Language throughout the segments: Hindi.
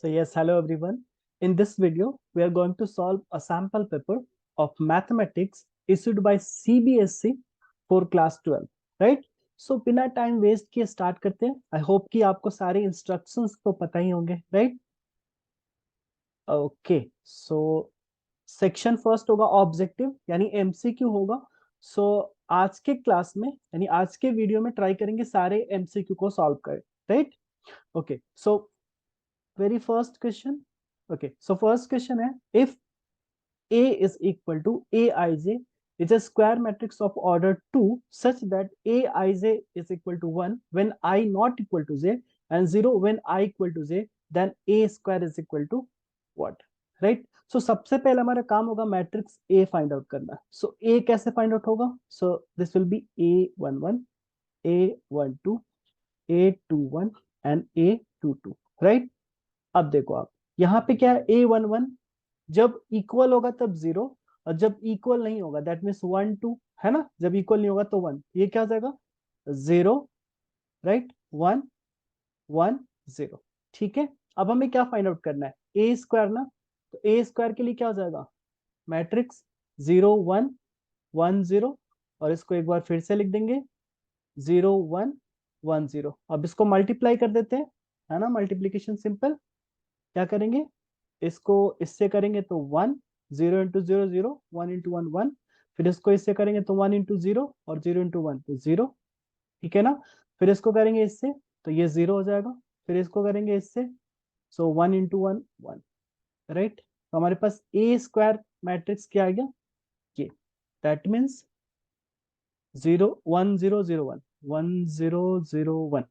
So yes, hello everyone. In this video, we are going to solve a sample paper of mathematics issued by CBSE for class 12, right? So बिना टाइम वेस्ट किए स्टार्ट करते हैं. आई होप कि आपको सारे इंस्ट्रक्शंस तो पता ही होंगे, right? Okay, so section first होगा ऑब्जेक्टिव यानी एमसीक्यू होगा. सो आज के क्लास में यानी आज के वीडियो में ट्राई करेंगे सारे एमसीक्यू को सॉल्व करें, राइट? ओके, सो very first question. Okay, so first question है, if A is equal to Aij is a square matrix of order 2 such that Aij is equal to 1 when I not equal to j and 0 when I equal to j, then A square is equal to what? Right? So सबसे पहले हमारा काम होगा मैट्रिक्स A फाइंड आउट करना. So A कैसे फाइंड आउट होगा? So this will be A11, A12, A21 and A22, right? अब देखो आप यहाँ पे क्या है, A11 जब इक्वल होगा तब 0 और जब इक्वल नहीं होगा दैट मीन्स 1 2, है ना? जब इक्वल नहीं होगा तो 1. ये क्या हो जाएगा? 0, राइट? 1 1 0. ठीक है, अब हमें क्या फाइंड आउट करना है? ए स्क्वायर ना. तो ए स्क्वायर के लिए क्या हो जाएगा? मैट्रिक्स 0 1 1 0 और इसको एक बार फिर से लिख देंगे 0 1 1 0. अब इसको मल्टीप्लाई कर देते हैं, है ना? Multiplication simple. क्या करेंगे? इसको इससे करेंगे तो 1 0 इंटू 0 0, 1 इंटू 1 1. फिर इसको इससे करेंगे तो 1 इंटू 0 और 0 इंटू 1 तो 0. ठीक है ना? फिर इसको करेंगे इससे तो ये 0 हो जाएगा. फिर इसको करेंगे इससे, सो 1 इंटू 1 1, राइट? तो हमारे पास ए स्क्वायर मैट्रिक्स क्या आ गया? ये that means 0 1 0 0 1 1 0 0 1,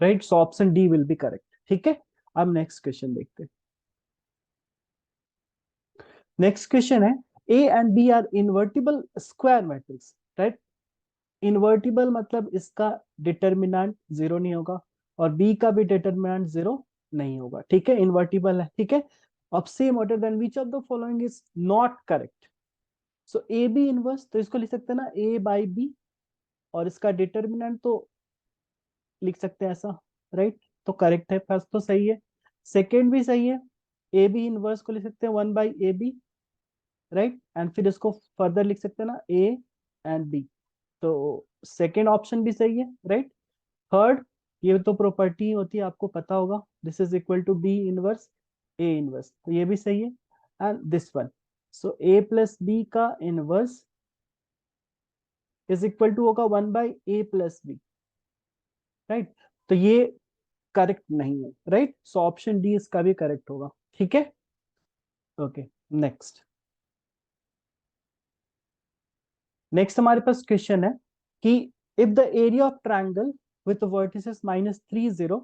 right? So option D will be correct. ठीक है, अब नेक्स्ट क्वेश्चन देखते हैं. नेक्स्ट क्वेश्चन है, A and B are invertible square matrix, right? Invertible मतलब इसका डिटर्मिनेंट जीरो नहीं होगा और बी का भी डिटर्मिनेंट जीरो नहीं होगा. ठीक है, इन्वर्टिबल है. ठीक है, अब same order then which of the following is not correct? So A B inverse, तो इसको लिख सकते हैं ना ए बाई बी और इसका डिटर्मिनेंट तो लिख सकते हैं ऐसा, राइट? तो करेक्ट है, फर्स्ट तो सही है. सेकेंड भी सही है, ए बी इनवर्स को लिख सकते हैं 1 by A B, right? And फिर इसको फर्दर लिख सकते हैं ना ए एंड बी. तो सेकेंड ऑप्शन भी सही है, राइट? थर्ड, ये तो प्रॉपर्टी होती है, आपको पता होगा, this is equal to B inverse A inverse, तो ये भी सही है. And this one, so A plus B का इनवर्स इज इक्वल टू होगा 1 by A plus B, right? तो ये करेक्ट नहीं है, राइट? सो ऑप्शन डी इसका भी करेक्ट होगा. ठीक है, ओके. नेक्स्ट नेक्स्ट हमारे पास क्वेश्चन है कि if the area of triangle with vertices minus 3 0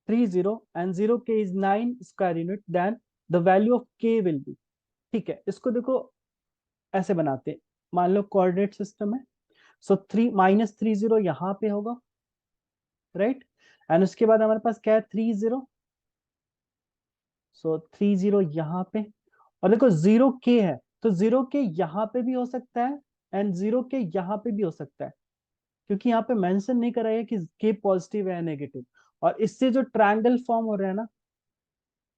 3 0 and 0 k is 9 square unit, then the value of k will be. ठीक है, इसको देखो ऐसे बनाते हैं. मान लो कोऑर्डिनेट सिस्टम है, सो 3 माइनस 3 0 यहाँ पे होगा, राइट? एंड उसके बाद हमारे पास क्या है? 3 0, सो 3 0 यहाँ पे. और देखो 0 के है तो 0 के यहाँ पे भी हो सकता है एंड 0 के यहाँ पे भी हो सकता है, क्योंकि यहाँ पे मेंशन नहीं करा है कि के पॉजिटिव है नेगेटिव. और इससे जो ट्रायंगल फॉर्म हो रहा है ना,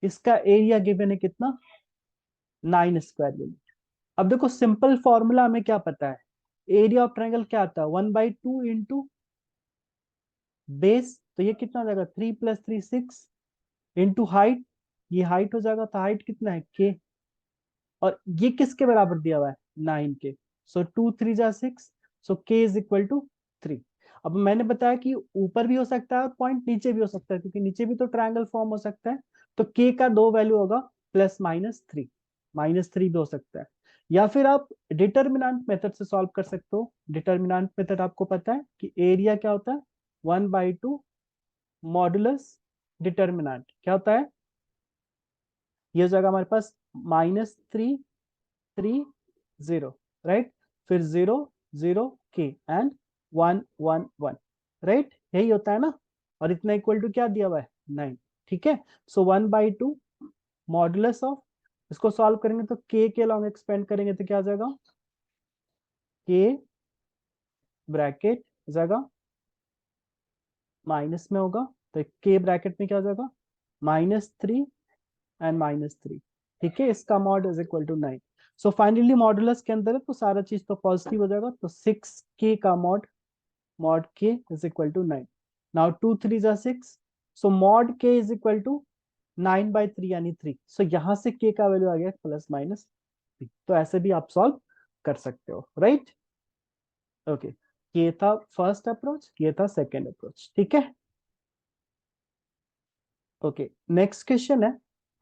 इसका एरिया गिवन है कितना? 9 स्क्वायर यूनिट. अब देखो सिंपल फॉर्मूला हमें क्या पता है, एरिया ऑफ ट्रायंगल क्या आता है? 1/2 इंटू बेस, तो ये कितना हो जाएगा? 3 + 3 6 इंटू हाइट, ये हाइट हो जाएगा, तो हाइट कितना है? के. और ये किसके बराबर दिया हुआ है? 9 के. सो 2 3 जा 6, सो के इज इक्वल टू 3. अब मैंने बताया कि ऊपर भी हो सकता है और पॉइंट नीचे भी हो सकता है, क्योंकि नीचे भी तो ट्रायंगल फॉर्म हो सकता है. तो के का दो वैल्यू होगा, प्लस माइनस 3. माइनस 3 भी हो सकता है. या फिर आप डिटर्मिनेंट मेथड से सॉल्व कर सकते हो. डिटर्मिनेंट मेथड आपको पता है कि एरिया क्या होता है? 1/2 मॉडुलस डिटर्मिनेंट क्या होता है? ये हो जाएगा हमारे पास -3 3 0, राइट? फिर 0 0 के एंड 1 1 1, राइट? यही होता है ना. और इतना इक्वल टू क्या दिया हुआ है? 9. ठीक है, सो 1/2 मॉडुलस ऑफ, इसको सॉल्व करेंगे तो के लॉन्ग एक्सपेंड करेंगे तो क्या आ जाएगा? के ब्रैकेट हो जाएगा माइनस में होगा, तो के ब्रैकेट में क्या हो जाएगा? -3 एंड -3, ठीक है, इसका mod is equal to 9। So finally modulus के अंदर है तो सारा चीज तो पॉजिटिव हो जाएगा, तो 6k का mod, mod k is equal to 9। Now 2 3 जा 6, so mod k is equal to 9/3 यानी 3। सो यहाँ से k का वैल्यू आ गया +-3। तो ऐसे भी आप सॉल्व कर सकते हो, राइट। ओके, ये था फर्स्ट अप्रोच, ये था सेकेंड अप्रोच, ठीक है। ओके, नेक्स्ट क्वेश्चन है,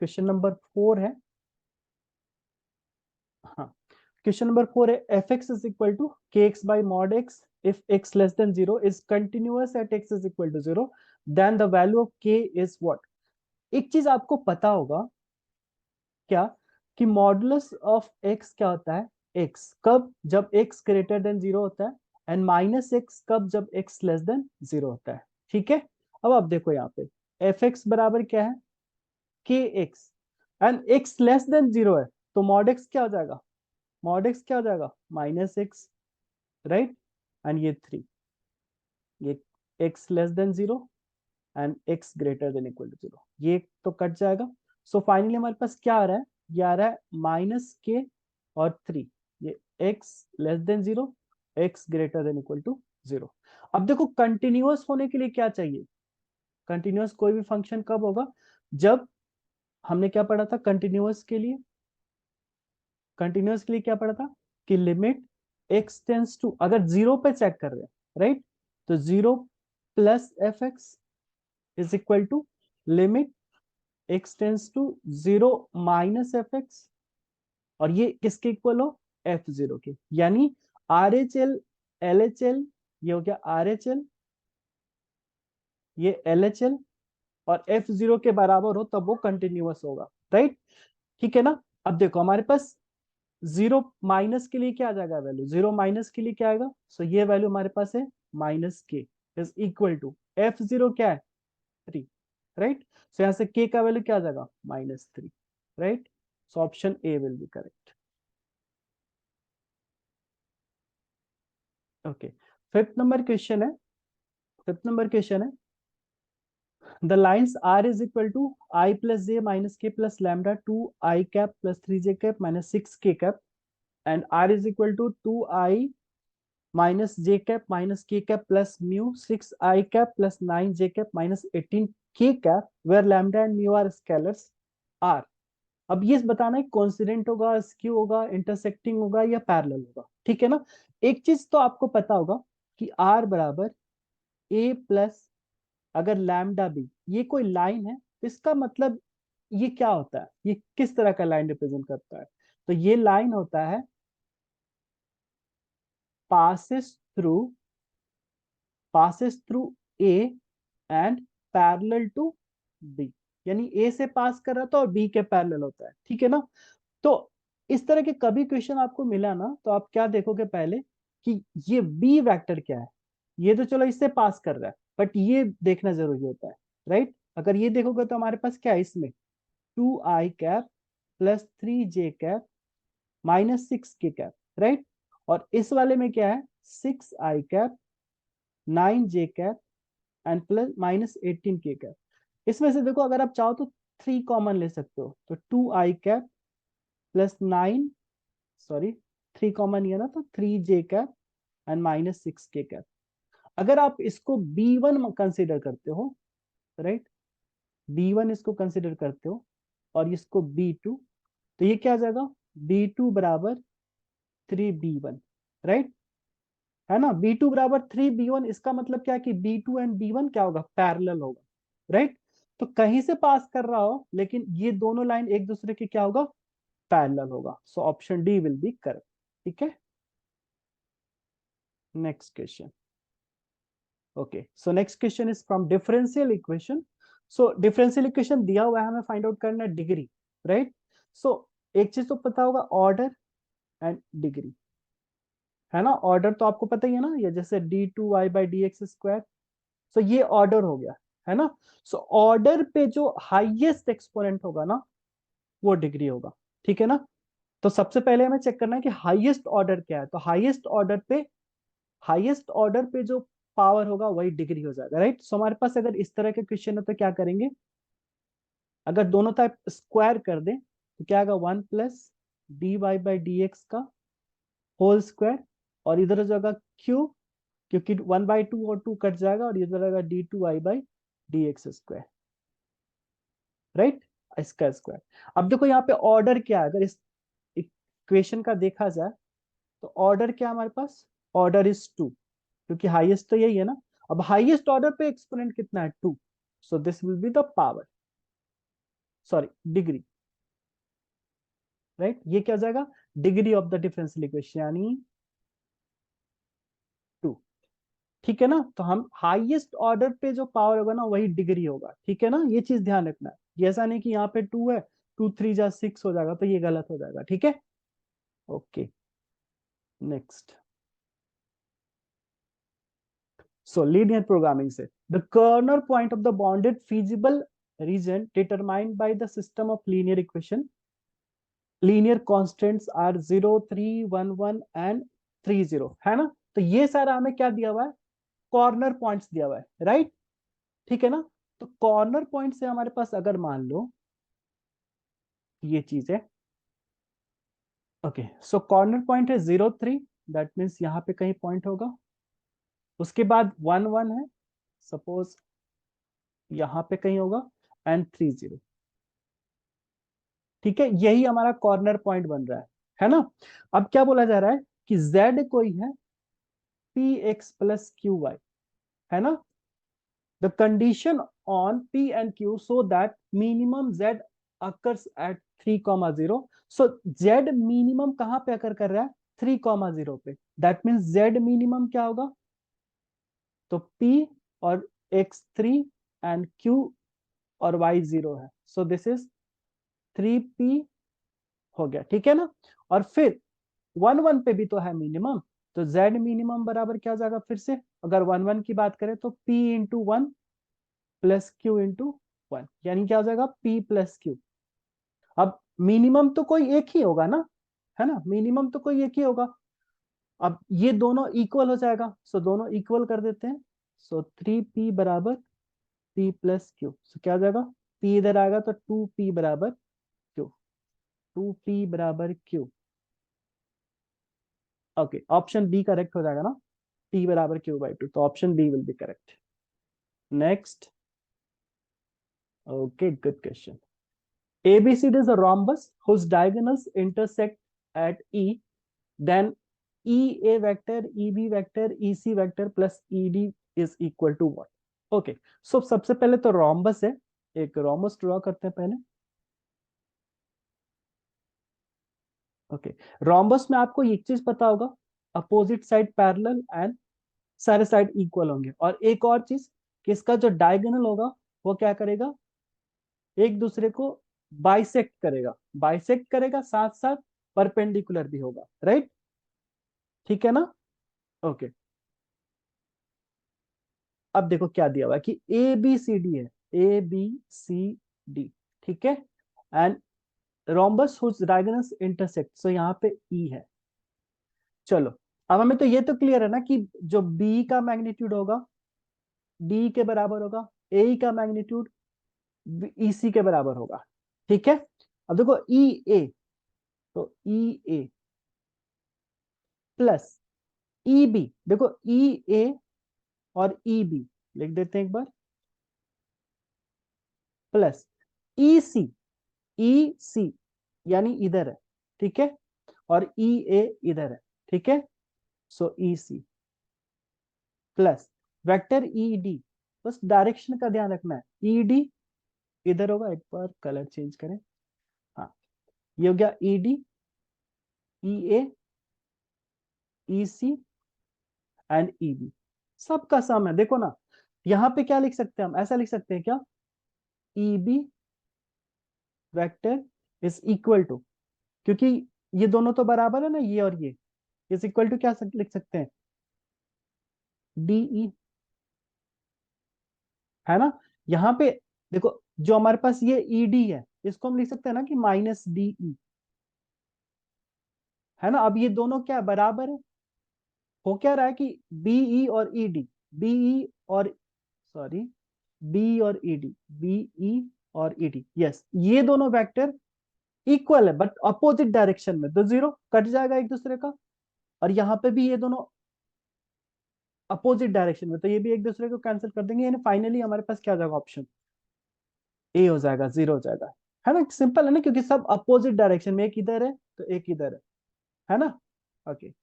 क्वेश्चन नंबर 4 है। हाँ, क्वेश्चन नंबर 4 है, F x is equal to K X by mod X if X less than 0 is continuous at x is equal to 0, then the value of K is what. एक चीज आपको पता होगा क्या, कि मॉडुलस ऑफ एक्स क्या होता है, एक्स कब, जब एक्स ग्रेटर देन 0 होता है, एंड -x कब, जब एक्स लेस देन 0 होता है, ठीक है। अब आप देखो यहाँ पे एफ एक्स बराबर क्या है, के x, and x less than 0 है, तो मॉड एक्स क्या हो जाएगा, मॉड एक्स क्या हो जाएगा, -x, राइट, एंड ये 3, ये x less than 0 and x greater than equal to 0, ये तो कट जाएगा। सो फाइनली हमारे पास क्या आ रहा है, ये आ रहा है -k और 3, ये x less than 0, x greater than equal to 0। अब देखो कंटिन्यूअस होने के लिए क्या चाहिए, कंटिन्यूअस कोई भी फंक्शन कब होगा, जब, हमने क्या पढ़ा था कंटिन्यूअस के लिए, कंटिन्यूअस के लिए क्या पढ़ा था, कि लिमिट एक्स टेंस टू, अगर 0 पे चेक कर रहे हैं, राइट, तो 0 plus f x is equal to limit x tends to 0 minus f x, और ये किसके इक्वल हो, f0 के, यानी R H L, L H L, ये हो गया आर एच एल, ये एल एच एल, और f0 के बराबर हो तब वो कंटिन्यूअस होगा, राइट, ठीक है ना। अब देखो हमारे पास 0 माइनस के लिए क्या आ जाएगा वैल्यू, 0 माइनस के लिए क्या आएगा, सो ये वैल्यू हमारे पास है -k is equal to f0 क्या है, 3, राइट। सो यहां से k का वैल्यू क्या आ जाएगा, -3, right. So option A will be correct. Okay, fifth number question है, फिफ्थ नंबर क्वेश्चन है, the lines r is equal to i plus J minus K plus lambda 2i cap plus 3j cap minus 6k cap and r is equal to 2i minus J cap minus K cap plus mu 6i cap plus 9j cap minus 18k cap where lambda and mu are scalars r। अब ये बताना है कोइंसिडेंट होगा, स्क्यू होगा, इंटरसेक्टिंग होगा या पैरेलल होगा, ठीक है ना। एक चीज तो आपको पता होगा कि r बराबर a प्लस, अगर लैम्डा बी ये कोई लाइन है तो इसका मतलब ये क्या होता है, ये किस तरह का लाइन रिप्रेजेंट करता है, तो ये लाइन होता है passes through, passes through A and parallel to B, यानी ए से पास कर रहा था और बी के पैरेलल होता है, ठीक है ना। तो इस तरह के कभी क्वेश्चन आपको मिला ना तो आप क्या देखोगे पहले, कि ये बी वेक्टर क्या है, ये तो चलो इससे पास कर रहा है, बट ये देखना जरूरी होता है, राइट। अगर ये देखोगे तो हमारे पास क्या है इसमें, 2i cap plus 3j cap minus 6k cap, right. और इस वाले में क्या है, 6i cap 9j cap and plus minus 18k cap. इसमें से देखो अगर आप चाहो तो 3 कॉमन ले सकते हो, तो 2i cap plus 9, sorry 3 common ये ना, तो 3j cap and minus 6k cap. अगर आप इसको b1 कंसिडर करते हो, राइट, b1 इसको कंसिडर करते हो और इसको b2, तो ये क्या आ जाएगा, b2 बराबर 3b1, राइट, है ना। b2 बराबर 3b1, इसका मतलब क्या है कि b2 एंड b1 क्या होगा, पैरेलल होगा, राइट। तो कहीं से पास कर रहा हो लेकिन ये दोनों लाइन एक दूसरे के क्या होगा, पैरेलल होगा। So option D will be correct, ठीक है। Next question, okay, so next question is from differential equation. So differential equation दिया हुआ है, हमें फाइंड आउट करना है डिग्री, राइट। सो एक चीज तो पता होगा, ऑर्डर एंड डिग्री, है ना। ऑर्डर तो आपको पता ही है ना, ये जैसे d2y/dx², सो ये ऑर्डर हो गया, है ना। सो ऑर्डर पे जो हाईएस्ट एक्सपोनेंट होगा ना, वो डिग्री होगा, ठीक है ना। तो सबसे पहले हमें चेक करना है कि हाईएस्ट ऑर्डर क्या है, तो हाईएस्ट ऑर्डर पे, हाईएस्ट ऑर्डर पे जो पावर होगा वही डिग्री हो जाएगा, राइट। सो हमारे पास अगर इस तरह के क्वेश्चन है तो क्या करेंगे, अगर दोनों टाइप स्क्वायर कर दें तो क्या आएगा, 1 plus d y by d x का होल स्क्वायर, और इधर हो जाएगा क्यू, क्योंकि 1/2 और 2 कट जाएगा, और इधर आएगा d2i/dx², राइट, इसका स्क्वायर। अब देखो यहाँ पे ऑर्डर क्या है, अगर इस इक्वेशन का देखा जाए तो ऑर्डर क्या है हमारे पास, ऑर्डर इज 2, क्योंकि हाईएस्ट तो यही है ना। अब हाईएस्ट ऑर्डर पे एक्सपोनेंट कितना है, 2, so this will be the power, sorry degree, right, ये क्या हो जाएगा, degree of the differential equation, यानी 2। ठीक है ना, तो हम हाईएस्ट ऑर्डर पे जो पावर होगा ना वही डिग्री होगा, ठीक है ना, ये चीज ध्यान रखना है। ये ऐसा नहीं कि यहाँ पे 2 है, 2 3 जा 6 हो जाएगा, तो ये गलत हो जाएगा, ठीक है। Okay, next. So linear programming से, the corner point of the bounded feasible region determined by the system of linear equation, linear constants are 0 3 1 1 and 3 0, है ना। तो ये सारा हमें क्या दिया हुआ है, कॉर्नर पॉइंट्स दिया हुआ है, राइट, ठीक है ना। तो कॉर्नर पॉइंट से हमारे पास अगर मान लो ये चीज है, ओके, सो कॉर्नर पॉइंट है 0 3, दैट मीन्स यहाँ पे कहीं पॉइंट होगा, उसके बाद 1 1 है, सपोज यहाँ पे कहीं होगा, एंड 3 0, ठीक है, यही हमारा कॉर्नर पॉइंट बन रहा है ना। अब क्या बोला जा रहा है कि z कोई है p x plus q y, है ना, the condition on p and q so that minimum z occurs at 3,0, so z minimum कहां पे अकर कर रहा है, 3,0 पे, दैट मीन्स z मिनिमम क्या होगा, तो p और x3 एंड q और y0 है, सो दिस इज 3p हो गया, ठीक है ना। और फिर 1 1 पे भी तो है मिनिमम, तो z मिनिमम बराबर क्या हो जाएगा, फिर से अगर 1 1 की बात करें तो p into 1 plus Q into 1, यानी क्या हो जाएगा, p प्लस क्यू। अब मिनिमम तो कोई एक ही होगा ना, है ना, मिनिमम तो कोई एक ही होगा। अब ये दोनों इक्वल हो जाएगा, सो दोनों इक्वल कर देते हैं, सो 3p बराबर p प्लस क्यू, सो क्या हो जाएगा, p इधर आएगा तो 2p बराबर क्यू, 2p बराबर q. Okay, option B correct हो जाएगा ना, p बराबर q/2, तो option B will be correct. Next, okay, good question. ABCD is a rhombus whose diagonals intersect at E, then EA vector, EB vector, EC vector plus ED is equal to what? Okay, so सबसे पहले तो rhombus है, एक rhombus ड्रॉ करते हैं पहले। ओके, rhombus में आपको एक चीज पता होगा, अपोजिट साइड पैरेलल एंड सारे साइड इक्वल होंगे, और एक और चीज कि इसका जो डायगोनल होगा वो क्या करेगा, एक दूसरे को बाइसेक्ट करेगा साथ साथ परपेंडिकुलर भी होगा, राइट, ठीक है ना। ओके, अब देखो क्या दिया हुआ है कि ए बी सी डी है, ए बी सी डी, ठीक है, and rhombus whose diagonals intersect, so यहाँ पे ई है। चलो, अब हमें तो ये तो क्लियर है ना कि जो बी का मैग्नीट्यूड होगा डी के बराबर होगा, ए का मैग्नीट्यूड ईसी के बराबर होगा, ठीक है। अब देखो ई ए, तो ई ए प्लस ई बी, देखो ई ए और ई बी लिख देते हैं एक बार, प्लस ई सी, ई सी यानी इधर है, ठीक है, और ई ए इधर है, ठीक है, so E C plus vector E D, बस डायरेक्शन का ध्यान रखना है, ई डी इधर होगा, एक बार कलर चेंज करें, हाँ, ये हो गया E D, E A, E C and E B, सबका सम है, देखो ना, यहाँ पे क्या लिख सकते हैं हम, ऐसा लिख सकते हैं क्या, E B vector is equal to, क्योंकि ये दोनों तो बराबर है ना, ये और ये, इज इक्वल टू क्या लिख सकते हैं, डीई, है ना। यहाँ पे देखो जो हमारे पास ये ईडी है, इसको हम लिख सकते हैं ना कि माइनस डीई, है ना। अब ये दोनों क्या बराबर है, हो क्या रहा है कि बीई और ईडी, बीई और, सॉरी, बी और ईडी, बीई और ईडी, यस, ये दोनों वेक्टर इक्वल है बट अपोजिट डायरेक्शन में, तो जीरो कट जाएगा एक दूसरे का। और यहाँ पे भी ये दोनों अपोजिट डायरेक्शन में, तो ये भी एक दूसरे को कैंसिल कर देंगे, यानी फाइनली हमारे पास क्या हो जाएगा, ऑप्शन ए हो जाएगा, जीरो हो जाएगा। है ना, सिंपल है ना, क्योंकि सब अपोजिट डायरेक्शन में, एक इधर है तो एक इधर है ना। ओके,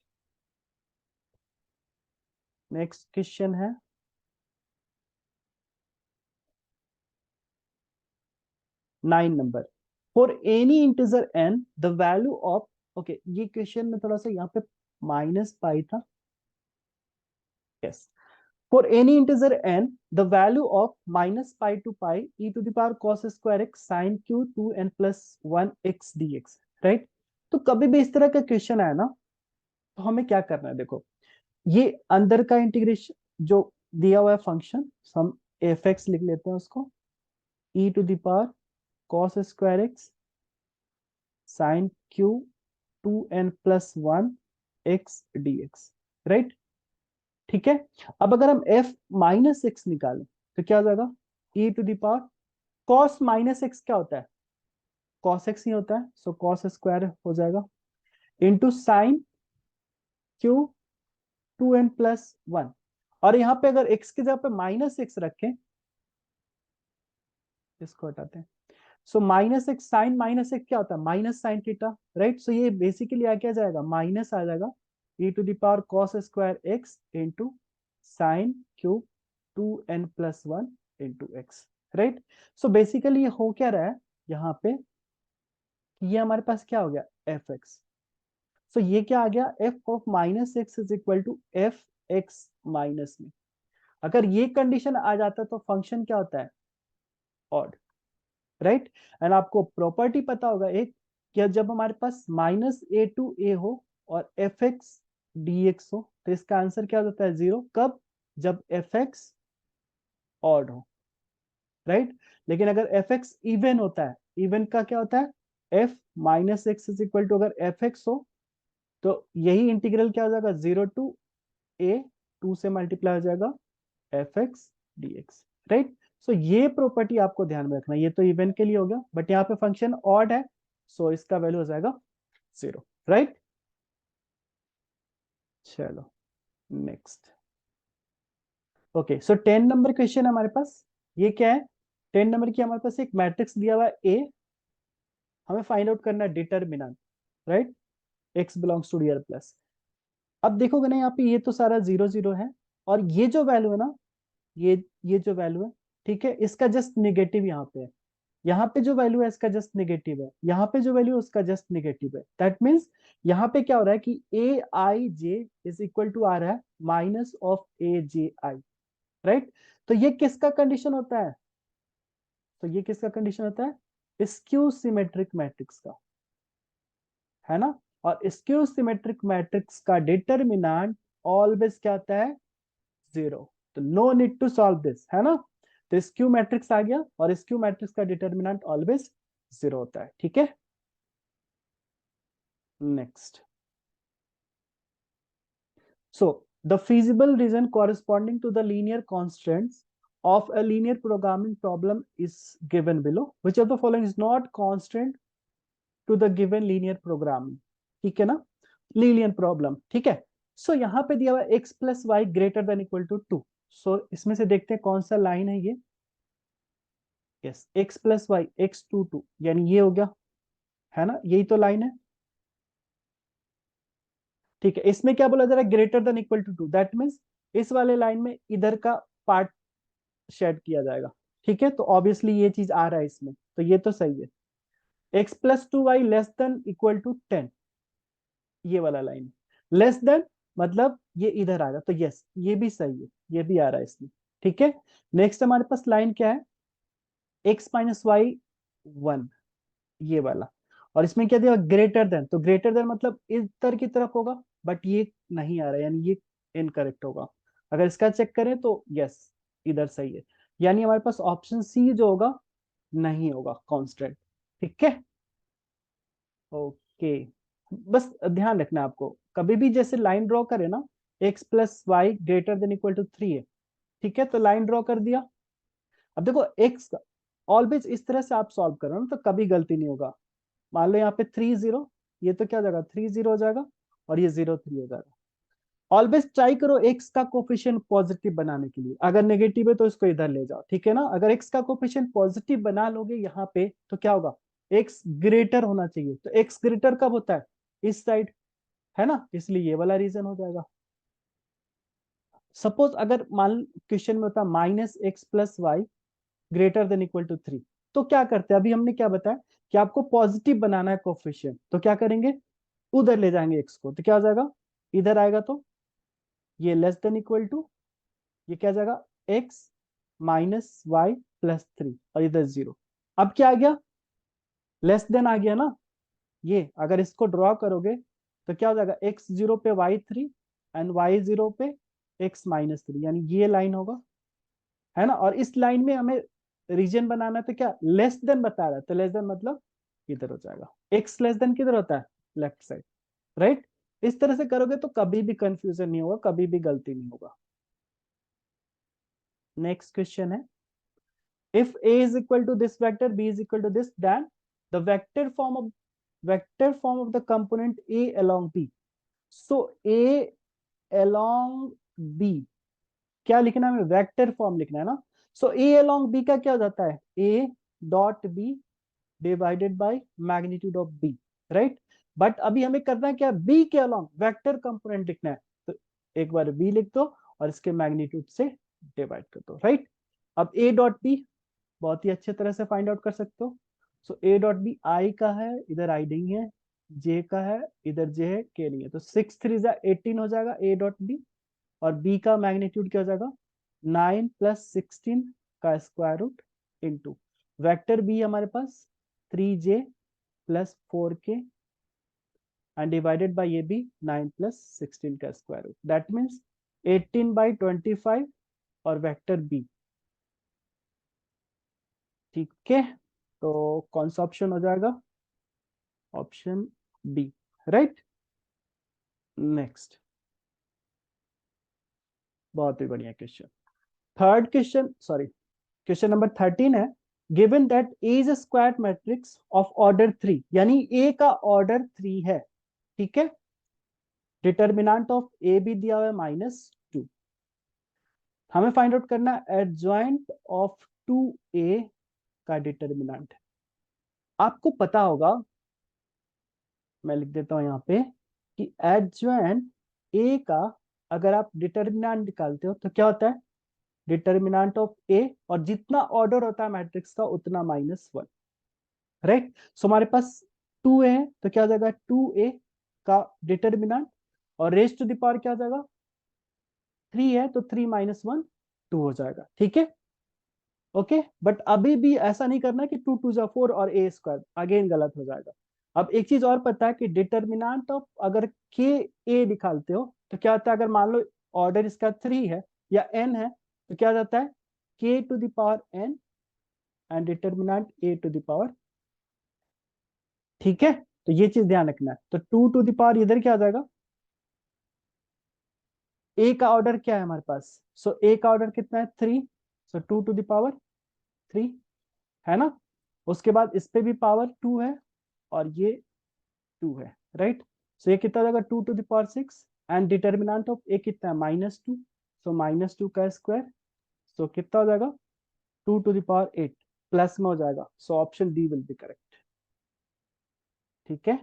नेक्स्ट क्वेश्चन है 9 number. For any integer n the value of, okay ये क्वेश्चन में थोड़ा सा यहाँ पे माइनस पाई था, yes. For any integer n, the value of minus pi to pi e to the power cos square x sin q 2n plus 1 x dx, right. तो कभी भी इस तरह का क्वेश्चन आया ना, तो हमें क्या करना है, देखो ये अंदर का इंटीग्रेशन जो दिया हुआ है फंक्शन, हम एफ एक्स लिख लेते हैं उसको, e to the power cos square x sin q 2n plus 1 x dx, right. ठीक है, अब अगर हम f माइनस एक्स निकालें तो क्या हो जाएगा, e to the power cos minus x क्या होता है, cos एक्स ही होता है, सो cos स्क्वायर हो जाएगा, इंटू साइन क्यू 2n+1। और यहाँ पे अगर x की जगह पे माइनस एक्स रखें, इसको हटाते हैं, so minus x sine minus x क्या होता है, minus sine theta, right. So ये बेसिकली आ क्या जाएगा, माइनस आ जाएगा e to the power cos square x into sine cube 2n+1 into x, right. So basically ये हो क्या रहा है यहाँ पे, ये हमारे पास क्या हो गया, एफ एक्स। सो ये क्या आ गया, f of minus x is equal to f x minus में। अगर ये कंडीशन आ जाता तो फंक्शन क्या होता है, ऑड, राइट। एंड आपको प्रॉपर्टी पता होगा एक, कि जब हमारे पास माइनस ए टू ए हो और एफ एक्स डी एक्स हो, तो इसका आंसर क्या होता है, जीरो। कब, जब एफ एक्स ऑड हो, राइट। लेकिन अगर एफ एक्स इवन होता है, इवन का क्या होता है, F minus x is equal to, अगर एफ एक्स हो तो यही इंटीग्रल क्या हो जाएगा, जीरो टू ए, टू से मल्टीप्लाई हो जाएगा F X D X, right. So ये प्रॉपर्टी आपको ध्यान में रखना, ये तो इवन के लिए हो गया, बट यहाँ पे फंक्शन ऑड है, सो इसका वैल्यू हो जाएगा जीरो, राइट। चलो नेक्स्ट, ओके। सो 10 नंबर क्वेश्चन हमारे पास, ये क्या है, 10 नंबर की हमारे पास एक मैट्रिक्स दिया हुआ है ए, हमें फाइंड आउट करना है determinant, right, x belongs to D R plus. अब देखोगे ना यहाँ पे ये तो सारा जीरो जीरो है, और ये जो वैल्यू है ना, ये जो वैल्यू है, ठीक है, इसका जस्ट निगेटिव यहाँ पे है, यहाँ पे जो वैल्यू है इसका जस्ट निगेटिव है, यहाँ पे जो वैल्यू है उसका जस्ट निगेटिव है। दैट मीन्स यहाँ पे क्या हो रहा है कि ए आई जे इज इक्वल टू आ रहा है minus of A J I, right. तो ये किसका कंडीशन होता है, तो ये किसका कंडीशन होता है, स्क्यू सिमेट्रिक मैट्रिक्स का, है ना। और स्क्यू सिमेट्रिक मैट्रिक्स का डिटरमिनेंट ऑलवेज क्या होता है, जीरो। तो no need to solve this, है ना। तो स्क्यू मैट्रिक्स आ गया, और स्क्यू मैट्रिक्स का डिटरमिनेंट ऑलवेज जीरो होता है, ठीक है। Next, so the feasible reason corresponding to the linear constants of a linear programming problem is given below, which of the following is not constant to the given linear programming, ठीक है ना, लीनियर प्रॉब्लम, ठीक है। सो यहाँ पे दिया हुआ x plus Y greater than equal to two, so इसमें से देखते हैं कौन सा लाइन है ये, yes, x plus Y X to two, यानी ये हो गया, है ना, यही तो लाइन है, ठीक है। इसमें क्या बोला जा रहा है, greater than equal to two, that means इस वाले लाइन में इधर का पार्ट शेड किया जाएगा, ठीक है। तो ऑब्वियसली ये चीज आ रहा है इसमें, तो ये तो सही है। x plus two y less than equal to 10, ये वाला लाइन, लेस देन मतलब ये इधर आ रहा, तो यस ये भी सही है, ये भी आ रहा है इसमें, ठीक है। नेक्स्ट हमारे पास लाइन क्या है, x माइनस वाई 1, ये वाला। और इसमें क्या दिया, ग्रेटर देन, तो ग्रेटर देन मतलब इधर की तरफ होगा, बट ये नहीं आ रहा है, यानी ये इनकरेक्ट होगा। अगर इसका चेक करें तो यस इधर सही है, यानी हमारे पास ऑप्शन सी जो होगा नहीं होगा कांस्टेंट, ठीक है। ओके, बस ध्यान रखना आपको, कभी भी जैसे लाइन ड्रॉ करे ना, x plus Y greater than equal to 3 है, ठीक है, तो लाइन ड्रॉ कर दिया। अब देखो एक्स ऑलवेज इस तरह से आप सॉल्व करो ना, तो कभी गलती नहीं होगा। मान लो यहाँ पे 3 0, ये तो क्या हो जाएगा 3 0 हो जाएगा, और ये 0 3 हो जाएगा। ऑलवेज ट्राई करो एक्स का कोफिशिएंट पॉजिटिव बनाने के लिए, अगर नेगेटिव है तो इसको इधर ले जाओ, ठीक है ना। अगर एक्स का कोफिशिएंट पॉजिटिव बना लोगे यहाँ पे तो क्या होगा, एक्स ग्रेटर होना चाहिए, तो एक्स ग्रेटर कब होता है, इस साइड, है ना, इसलिए ये वाला रीजन हो जाएगा। सपोज अगर मान क्वेश्चन में होता -x+y greater than equal to 3, तो क्या करते हैं, अभी हमने क्या बताया कि आपको पॉजिटिव बनाना है कोफिशिएंट, तो क्या करेंगे, उधर ले जाएंगे एक्स को, तो क्या हो जाएगा, इधर आएगा तो ये लेस देन इक्वल टू, ये क्या आ जाएगा, x-y+3, और इधर 0। अब क्या आ गया, लेस देन आ गया ना, ये अगर इसको ड्रॉ करोगे तो क्या हो जाएगा, x0 पे y3 एंड y0 पे x-3, यानी ये लाइन होगा, है ना। और इस लाइन में हमें रीजन बनाना है, तो क्या लेस देन बता रहा है, तो लेस देन मतलब इधर हो जाएगा, x लेस देन किधर होता है, लेफ्ट साइड, राइट। इस तरह से करोगे तो कभी भी कंफ्यूजन नहीं होगा, कभी भी गलती नहीं होगा। नेक्स्ट क्वेश्चन है, if a is equal to this vector, b is equal to this, then the vector form of the component a along b. So a along b क्या लिखना है, हमें वेक्टर फॉर्म लिखना है ना। सो ए अलोंग बी का क्या हो जाता है, A dot B divided by magnitude of B, right. But अभी हमें करना है क्या, बी के अलोंग वेक्टर कंपोनेंट लिखना है, तो एक बार बी लिख दो और इसके मैग्नीट्यूड से डिवाइड कर दो, राइट। अब ए डॉट बी बहुत ही अच्छे तरह से फाइंड आउट कर सकते हो। सो ए डॉट बी आई का है, इधर आई नहीं है, जे का है, इधर जे है, के नहीं है, तो 6 3 18 हो जाएगा ए डॉट बी, और बी का मैग्नीट्यूड क्या हो जाएगा, 9 + 16 का square root into vector B हमारे पास 3j+4k एंड डिवाइडेड बाई ये भी 9 + 16 का स्क्वायर रूट, दैट मीन्स 18/25 और वेक्टर बी, ठीक है। तो कौन सा ऑप्शन हो जाएगा, ऑप्शन बी, राइट। नेक्स्ट, बहुत ही बढ़िया question, third question, sorry question number 13 है, given that A is a square matrix of order 3, यानी ए का ऑर्डर 3 है, ठीक है। डिटर्मिनेंट ऑफ ए भी दिया हुआ है -2, हमें फाइंड आउट करना है एडजॉइंट ऑफ 2a का डिटर्मिनेंट। आपको पता होगा, मैं लिख देता हूं यहाँ पे कि एडजॉइंट ए का अगर आप डिटर्मिनेंट निकालते हो तो क्या होता है, डिटर्मिनेंट ऑफ ए, और जितना ऑर्डर होता है मैट्रिक्स का उतना -1, राइट। सो हमारे पास 2a है, तो क्या हो जाएगा 2a का डिटर्मिनेंट, और रेज टू द पावर क्या हो जाएगा 3 है, तो 3 - 1 2 हो जाएगा, ठीक है। ओके, बट अभी भी ऐसा नहीं करना कि 2 × 2 = 4 और a स्क्वायर, अगेन गलत हो जाएगा। अब एक चीज और पता है कि डिटर्मिनेंट ऑफ अगर के ए निकालते हो तो क्या होता है, अगर मान लो ऑर्डर इसका 3 है या n है, तो क्या जाता है k⁴n एंड डिटर्मिनेंट a⁴, ठीक है। तो ये चीज ध्यान रखना है, तो 2 इधर क्या आ जाएगा, ए का ऑर्डर क्या है हमारे पास, सो ए का ऑर्डर कितना है 3, सो 2⁴ है ना। उसके बाद इस पे भी पावर 2 है, और ये 2 है, राइट। सो ये कितना हो जाएगा 2⁶, एंड डिटर्मिनेंट ऑफ ए कितना है -2, सो -2 का स्क्वायर, सो कितना हो जाएगा 2⁸ प्लस में हो जाएगा, so option D will be correct, ठीक है।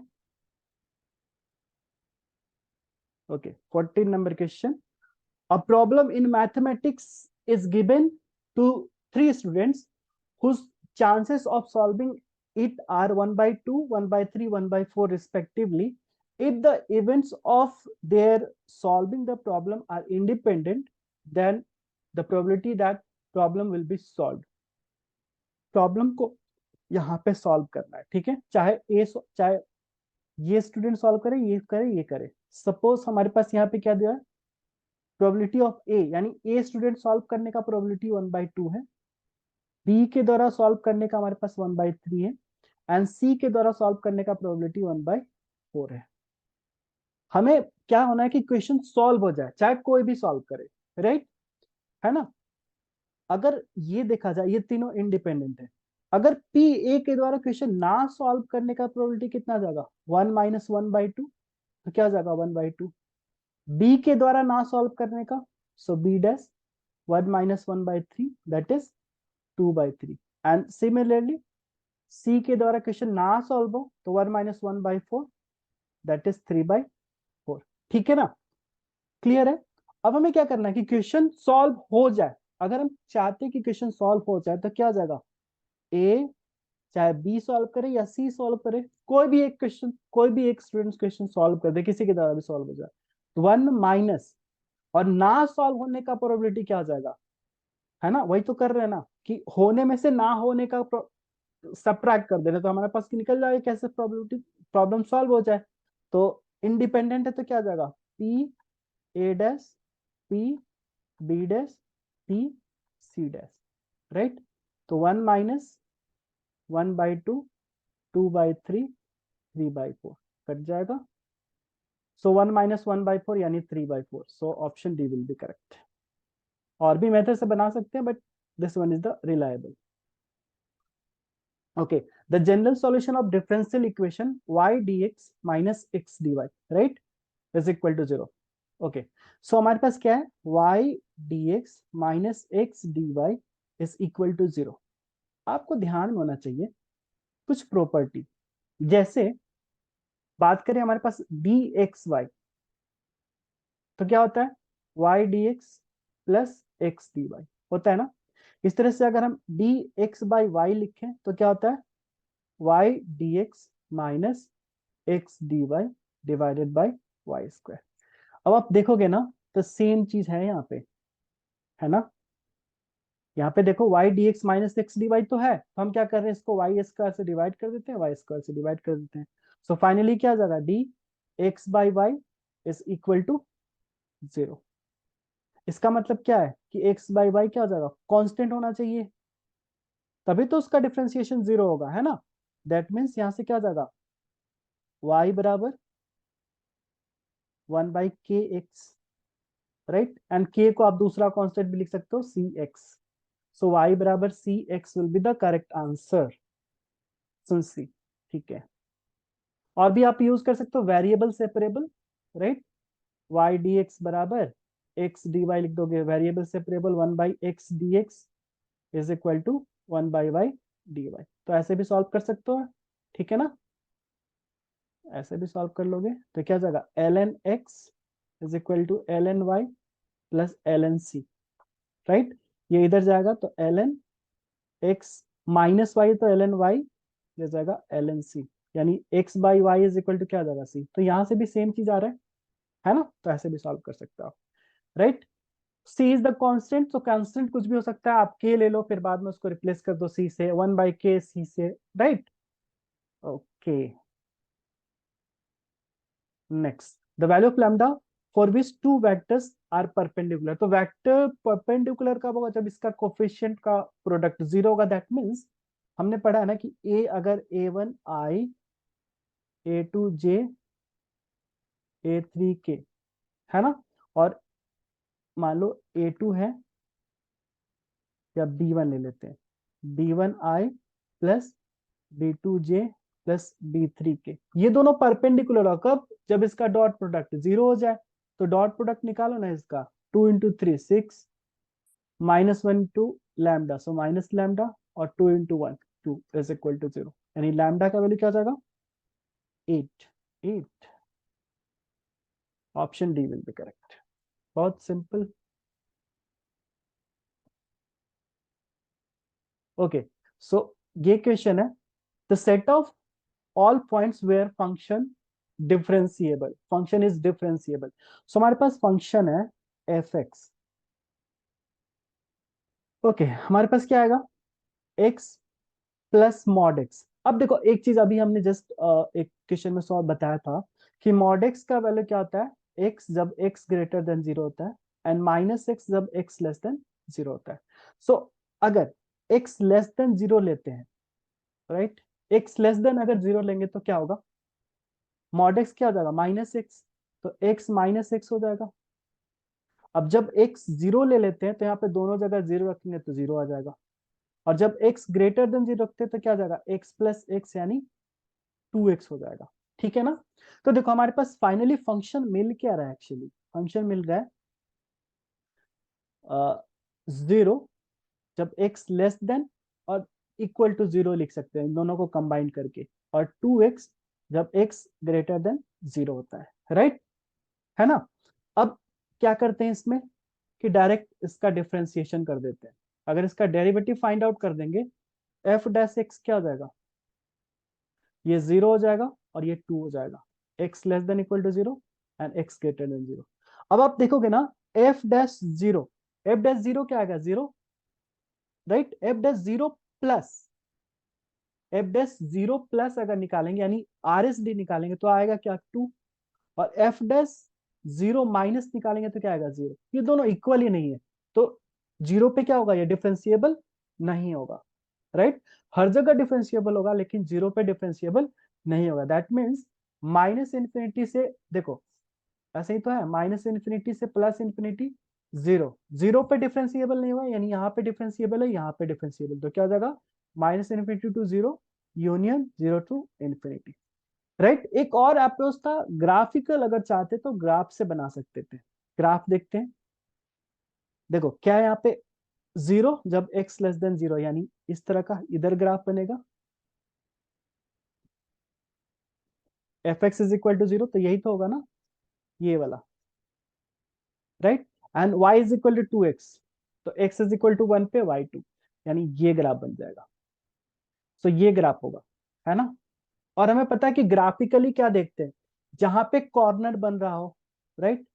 Okay, 14 number question, a problem in mathematics is given to 3 students whose chances of solving it are 1/2, 1/3, 1/4 respectively. If the events of their solving the problem are independent, then the probability that problem will be solved. Problem को यहाँ पे सॉल्व करना है, ठीक है, चाहे ये स्टूडेंट सॉल्व करे, ये करे, ये करे। सपोज हमारे पास यहाँ पे क्या दिया है, प्रोबेबिलिटी ऑफ ए, यानी ए स्टूडेंट सॉल्व करने का प्रोबेबिलिटी 1/2 है, बी के द्वारा सॉल्व करने का हमारे पास 1/3 है, एंड सी के द्वारा सॉल्व करने का प्रोबेबिलिटी 1/4 है। हमें क्या होना है कि क्वेश्चन सॉल्व हो जाए, चाहे कोई भी सॉल्व करे, राइट, है ना। अगर ये देखा जाए ये तीनों इंडिपेंडेंट है, अगर पी ए के द्वारा क्वेश्चन ना सॉल्व करने का प्रोबेबिलिटी कितना आ जाएगा, 1 - 1/2, तो क्या आ जाएगा 1/2। बी के द्वारा ना सॉल्व करने का, so B dash 1 - 1/3, that is 2/3। And similarly C के द्वारा क्वेश्चन ना सॉल्व हो तो 1 - 1/4, दैट इज 3/4। ठीक है ना, क्लियर है। अब हमें क्या करना है कि क्वेश्चन सॉल्व हो जाए। अगर हम चाहते हैं कि क्वेश्चन सॉल्व हो जाए तो क्या आ जाएगा, ए चाहे बी सॉल्व करे या सी सॉल्व करे, कोई भी एक क्वेश्चन, कोई भी एक स्टूडेंट क्वेश्चन सॉल्व कर दे, किसी के द्वारा भी सॉल्व हो जाए, तो 1 और ना सॉल्व होने का प्रोबेबिलिटी क्या आ जाएगा, है ना, वही तो कर रहे हैं ना कि होने में से ना होने का सब्ट्रैक्ट कर देना, तो हमारे पास की निकल जाएगा कैसे प्रोबेबिलिटी, प्रॉब्लम सॉल्व हो जाए। तो इंडिपेंडेंट है तो क्या आ जाएगा, P A dash, P B dash, P C dash, right. तो 1 - 1/2, 2/3, 3/4 कट जाएगा। सो 1 - 1/4 यानी 3/4, so option D will be correct. और भी मेथड से बना सकते हैं but this one is the reliable. Okay, the general solution of differential equation y dx minus x dy, right, is equal to 0. Okay, so हमारे पास क्या है, y dx minus x dy is equal to 0। आपको ध्यान में होना चाहिए कुछ प्रॉपर्टी, जैसे बात करें हमारे पास dxy, तो क्या होता है y dx plus x dy होता है ना। इस तरह से अगर हम dx by y लिखें तो क्या होता है, y dx minus x d y divided by y square. अब आप देखोगे ना तो सेम चीज है यहाँ पे, है ना। यहाँ पे देखो y dx minus x d y तो है, तो हम क्या कर रहे हैं, इसको वाई स्क्वायर से डिवाइड कर देते हैं, वाई स्क्वायर से डिवाइड कर देते हैं। सो फाइनली क्या आ जाएगा, d x by y is equal to 0। इसका मतलब क्या है कि एक्स बाई वाई क्या हो जाएगा, कांस्टेंट होना चाहिए, तभी तो उसका डिफरेंशिएशन 0 होगा, है ना। दैट मीन्स यहाँ से क्या आ जाएगा, y बराबर 1/kx, राइट, एंड k को आप दूसरा कांस्टेंट भी लिख सकते हो, सी एक्स। सो y बराबर C X will be the correct answer, सुन सी। ठीक है, और भी आप यूज कर सकते हो variable separable, right. y dx बराबर x dy लिख दोगे, variable separable 1/x dx is equal to 1/y dy। तो ऐसे भी सॉल्व कर सकते हो, ठीक है ना, ऐसे भी सॉल्व कर लोगे तो क्या जाएगा, ln x is equal to ln y plus ln c, राइट। ये इधर जाएगा तो ln x माइनस वाई तो ln y, ये जाएगा ln c, यानी x by y is equal to क्या आ जाएगा, c। तो यहाँ से भी सेम चीज आ रहा है ना, तो ऐसे भी सॉल्व कर सकते हो आप, right. c is the constant, तो कांस्टेंट कुछ भी हो सकता है, आप k ले लो फिर बाद में उसको रिप्लेस कर दो c से, 1/k c से, right. Okay, next, the value of lambda for which two vectors are perpendicular. तो वेक्टर परपेंडिकुलर कब होगा, जब इसका कोफिशिएंट का प्रोडक्ट 0 होगा। दैट मीन्स हमने पढ़ा है ना कि a अगर a1i a2j a3k, है ना, और मान लो a2 है, या b1 ले लेते हैं, b1i plus b2j plus b3k, ये दोनों परपेंडिकुलर हो कब, जब इसका डॉट प्रोडक्ट 0 हो जाए। तो डॉट प्रोडक्ट निकालो ना इसका, 2 × 3 6, -1 लैम्डा, सो माइनस लैम्डा, और 2 × 1 2 इज इक्वल टू 0, यानी लैम्डा का वैल्यू क्या हो जाएगा, 8 8। Option D will be correct, बहुत सिंपल। ओके, सो ये क्वेश्चन है, the set of all points where function differentiable, function is differentiable. So हमारे पास फंक्शन है एफ एक्स। ओके, हमारे पास क्या आएगा, एक्स प्लस मॉड एक्स। अब देखो एक चीज अभी हमने जस्ट एक क्वेश्चन में सॉल्व बताया था कि मॉड एक्स का वैल्यू क्या होता है, एक्स जब एक्स ग्रेटर देन 0 होता है, एंड माइनस एक्स जब एक्स लेस देन 0 होता है। सो अगर एक्स लेस देन 0 लेते हैं, राइट, एक्स लेस देन अगर 0 लेंगे तो क्या होगा, मॉड एक्स क्या हो जाएगा, माइनस एक्स, तो एक्स माइनस एक्स हो जाएगा। अब जब एक्स 0 ले लेते हैं तो यहाँ पे दोनों जगह 0 रखेंगे तो 0 आ जाएगा। और जब x ग्रेटर देन 0 रखते हैं तो क्या हो जाएगा, x प्लस एक्स यानी 2x हो जाएगा। ठीक है ना। तो देखो हमारे पास फाइनली फंक्शन मिल क्या रहा है, एक्चुअली फंक्शन मिल रहा है 0 जब x लेस देन और इक्वल टू 0 लिख सकते हैं इन दोनों को कंबाइन करके, और 2x जब x ग्रेटर देन 0 होता है, राइट, है ना। अब क्या करते हैं इसमें कि डायरेक्ट इसका डिफरेंशिएशन कर देते हैं। अगर इसका डेरिवेटिव फाइंड आउट कर देंगे, एफ डैश एक्स क्या हो जाएगा, ये 0 हो जाएगा और ये 2 हो जाएगा, x less than equal to 0 and x greater than 0। अब आप देखोगे ना, एफ डैश 0, एफ डैश 0 क्या आएगा, 0, right, F dash 0 plus, F dash 0 plus अगर निकालेंगे यानी आर एस डी निकालेंगे तो आएगा क्या, 2, और एफ डैश 0 माइनस निकालेंगे तो क्या आएगा, 0। ये दोनों इक्वल ही नहीं है, तो 0 पे क्या होगा, ये डिफरेंशिएबल नहीं होगा, राइट। हर जगह डिफरेंशिएबल होगा लेकिन 0 पे डिफरेंशिएबल नहीं होगा। दैट मीन्स माइनस इन्फिनिटी से, देखो ऐसे ही तो है, माइनस इन्फिनिटी से प्लस इन्फिनिटी 0, 0 पे डिफरेंशिएबल नहीं होगा, यानी यहाँ पे डिफरेंशिएबल है, यहाँ पे डिफरेंशिएबल, तो क्या हो जाएगा, minus infinity to 0 union 0 to infinity, right. एक और अप्रोच था ग्राफिकल, अगर चाहते तो ग्राफ से बना सकते थे। ग्राफ देखते हैं, देखो क्या है यहाँ पे, 0 जब x लेस देन 0 यानी इस तरह का इधर ग्राफ बनेगा, f x is equal to 0, तो यही तो होगा ना, ये वाला, right, and y is equal to 2x, तो x इज इक्वल टू 1 पे y2, यानी ये ग्राफ बन जाएगा। तो ये ग्राफ होगा, है ना। और हमें पता है कि ग्राफिकली क्या देखते हैं, जहां पे कॉर्नर बन रहा हो, राइट,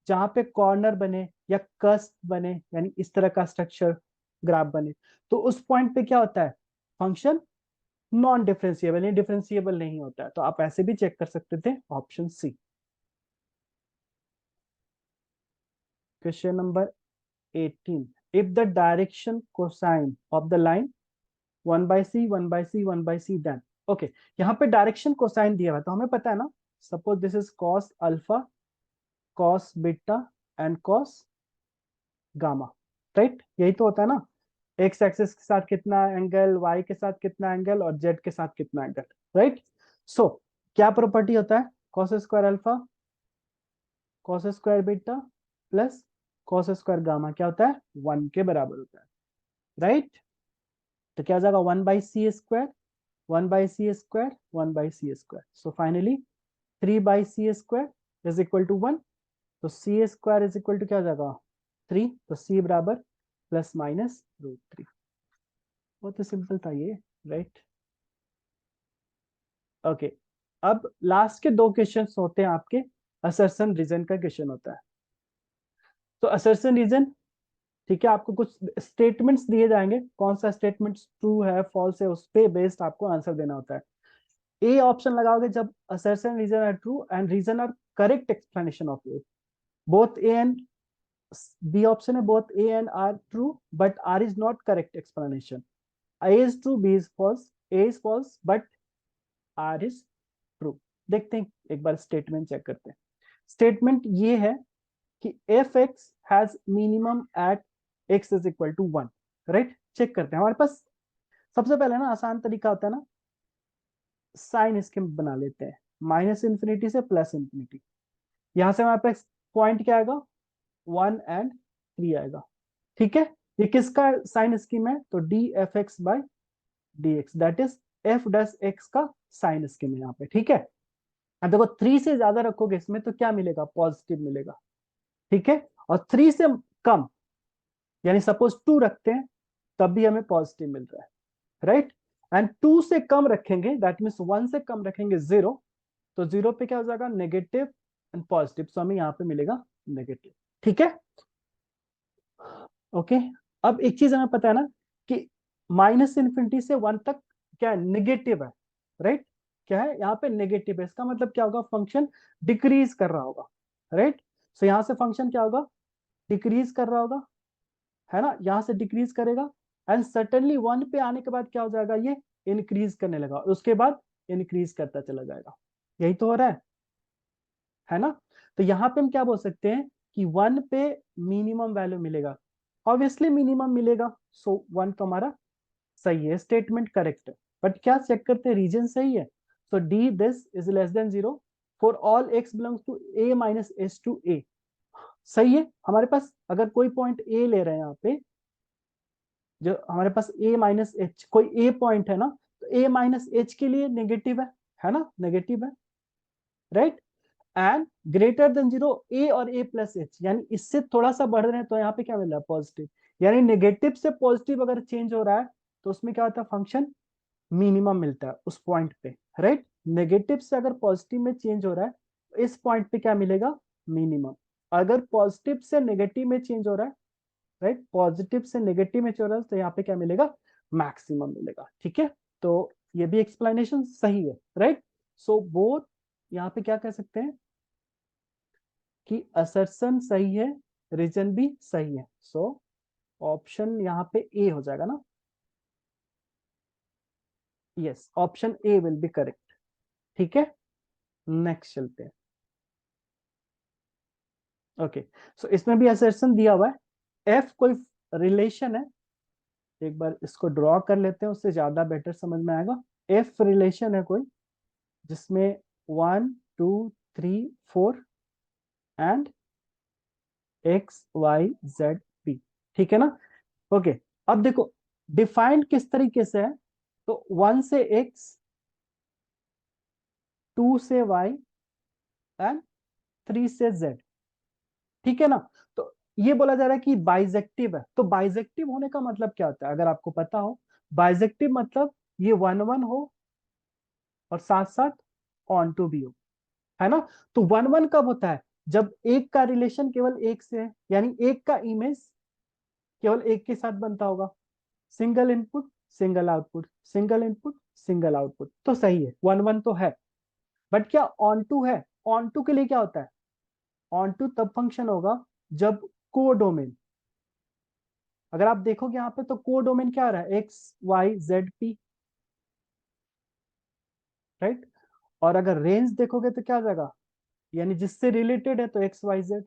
जहां पे कॉर्नर बने या कस्ट बने, यानी इस तरह का स्ट्रक्चर ग्राफ बने, तो उस पॉइंट पे क्या होता है, फंक्शन नॉन डिफरेंशिएबल, यानी डिफरेंशिएबल नहीं होता है। तो आप ऐसे भी चेक कर सकते थे, option C. Question number 18, if the direction cosine of the line 1 by C 1 by C 1 by C then, okay, यहाँ पे डायरेक्शन कोसाइन दिया हुआ है तो हमें पता है ना, suppose this is cos alpha, cos beta and cos gamma, right, यही तो होता है ना, एक्स एक्सिस के साथ कितना एंगल, वाई के साथ कितना एंगल और जेड के साथ कितना एंगल, राइट। सो क्या प्रॉपर्टी होता है, cos square alpha cos square beta plus cos square gamma क्या होता है, 1 के बराबर होता है, राइट। तो क्या हो जाएगा, 1 by C square, 1 by C square, 1 by C square, so finally 3 by C square is equal to 1, तो C square is equal to क्या हो जाएगा, 3, तो सी बराबर प्लस माइनस रूट 3। बहुत ही सिंपल था ये, राइट। ओके, अब लास्ट के दो क्वेश्चन होते हैं आपके, असर्शन रीजन का क्वेश्चन होता है। तो असर्शन रीजन, ठीक है, आपको कुछ स्टेटमेंट्स दिए जाएंगे, कौन सा स्टेटमेंट ट्रू है फॉल्स है, उस पे बेस्ड आपको आंसर देना होता है। ए ऑप्शन लगाओगे जब assertion reason are true and reason are correct explanation of it, both A and B option है, both A and R true but R is not correct explanation, A is true B is false, A is false but R is true. देखते हैं एक बार स्टेटमेंट चेक करते हैं। स्टेटमेंट ये है कि f x has minimum at x is equal to 1, right. Check करते हैं, हमारे पास सबसे पहले ना आसान तरीका होता है ना, साइन स्कीम बना लेते हैं, माइनस इन्फिनिटी से प्लस इन्फिनिटी, यहां से हमारे पास पॉइंट क्या आएगा, 1 एंड 3 आएगा, ठीक है। ये किसका साइन स्कीम है, तो D F x by d x, that is F does x का साइन स्कीम है यहाँ पे, ठीक है। अब देखो 3 से ज्यादा रखोगे इसमें तो क्या मिलेगा, पॉजिटिव मिलेगा, ठीक है, और 3 से कम यानी सपोज 2 रखते हैं तब भी हमें पॉजिटिव मिल रहा है, राइट। एंड 2 से कम रखेंगे, दैट मीन्स 1 से कम रखेंगे 0, तो 0 पे क्या हो जाएगा, नेगेटिव एंड पॉजिटिव, सो हमें यहाँ पे मिलेगा नेगेटिव, ठीक है, ओके। अब एक चीज हमें पता है ना कि माइनस इन्फिनिटी से 1 तक क्या है, नेगेटिव है, राइट, क्या है यहाँ पे नेगेटिव है, इसका मतलब क्या होगा, फंक्शन डिक्रीज कर रहा होगा, राइट। सो यहाँ से फंक्शन क्या होगा, डिक्रीज कर रहा होगा, है ना, यहां से डिक्रीज करेगा एंड सर्टेनली 1 पे आने के बाद क्या हो जाएगा, ये इंक्रीज करने लगा, उसके बाद इंक्रीज करता चला जाएगा, यही तो हो रहा है ना। तो यहाँ पे हम क्या बोल सकते हैं कि 1 पे मिनिमम वैल्यू मिलेगा, ऑब्वियसली मिनिमम मिलेगा, सो 1 तो हमारा सही है, स्टेटमेंट करेक्ट है। बट क्या चेक करते हैं, रीजन सही है। So D this is less than 0 for all x belongs to a minus S to A, सही है। हमारे पास अगर कोई पॉइंट a ले रहे हैं यहाँ पे, जो हमारे पास a माइनस एच कोई a पॉइंट है ना, तो a माइनस एच के लिए नेगेटिव है ना, नेगेटिव है, right. And greater than 0 a और a प्लस एच, यानी इससे थोड़ा सा बढ़ रहे हैं, तो यहाँ पे क्या मिल रहा है, पॉजिटिव। यानी नेगेटिव से पॉजिटिव अगर चेंज हो रहा है तो उसमें क्या होता है, फंक्शन मिनिमम मिलता है उस पॉइंट पे, राइट। नेगेटिव से अगर पॉजिटिव में चेंज हो रहा है तो इस पॉइंट पे क्या मिलेगा, मिनिमम। अगर पॉजिटिव से नेगेटिव में चेंज हो रहा है, राइट, पॉजिटिव से नेगेटिव में चेंज हो रहा है, तो यहाँ पे क्या मिलेगा, मैक्सिमम मिलेगा, ठीक है। तो ये भी एक्सप्लेनेशन सही है, राइट। सो बोथ, यहाँ पे क्या कह सकते हैं कि असर्शन सही है, रीजन भी सही है। सो ऑप्शन यहाँ पे ए हो जाएगा ना, yes, option A will be correct, ठीक है। नेक्स्ट चलते हैं। ओके, सो इसमें भी असर्शन दिया हुआ है, एफ कोई रिलेशन है, एक बार इसको ड्रॉ कर लेते हैं, उससे ज्यादा बेटर समझ में आएगा। एफ रिलेशन है कोई, जिसमें 1 2 3 4 एंड XYZ P, ठीक है ना। ओके, अब देखो डिफाइंड किस तरीके से है, तो 1 से X, 2 से Y एंड 3 से Z, ठीक है ना। तो ये बोला जा रहा है कि बाइजेक्टिव है, तो बाइजेक्टिव होने का मतलब क्या होता है, अगर आपको पता हो, बाइजेक्टिव मतलब ये 1 1 हो और साथ साथ ऑन टू भी हो, है ना। तो 1 1 कब होता है, जब एक का रिलेशन केवल एक से है, यानी एक का इमेज केवल एक के साथ बनता होगा, single input single output, single input single output, तो सही है, 1 1 तो है। बट क्या ऑन टू है, ऑन टू के लिए क्या होता है, ऑन टू तब फंक्शन होगा जब को डोमेन, अगर आप देखोगे यहाँ पे तो को डोमेन क्या आ रहा है, XYZ P, राइट। और अगर रेंज देखोगे तो क्या आ जाएगा, यानी जिससे रिलेटेड है तो XYZ।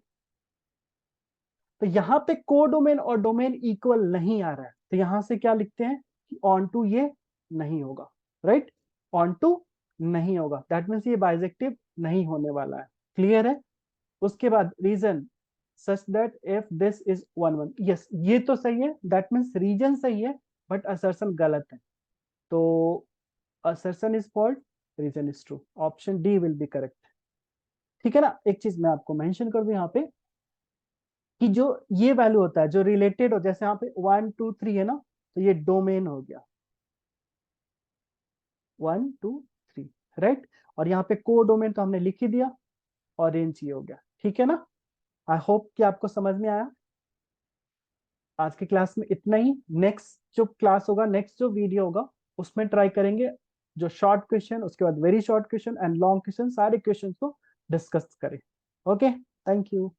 तो यहाँ पे को डोमेन और डोमेन इक्वल नहीं आ रहा है, तो यहां से क्या लिखते हैं कि ऑन टू ये नहीं होगा, राइट, ऑन टू नहीं होगा, दैट मीन्स ये बाइजेक्टिव नहीं होने वाला है, क्लियर है। उसके बाद reason such that if this is 1 1, yes ये तो सही है, दैट मीन्स रीजन सही है, बट असर्शन गलत है। तो assertion is fault, reason is true, option D will be correct, ठीक है ना। एक चीज मैं आपको मेंशन कर दूं यहाँ पे, कि जो ये वैल्यू होता है जो रिलेटेड हो, जैसे यहाँ पे 1 2 3 है ना, तो ये डोमेन हो गया 1 2 3, राइट। और यहाँ पे को डोमेन तो हमने लिख ही दिया, और रेंज ये हो गया, ठीक है ना। आई होप कि आपको समझ में आया। आज की क्लास में इतना ही। नेक्स्ट जो क्लास होगा, नेक्स्ट जो वीडियो होगा, उसमें ट्राई करेंगे जो शॉर्ट क्वेश्चन, उसके बाद very short question and long question, सारे क्वेश्चन को डिस्कस करें। Okay, thank you.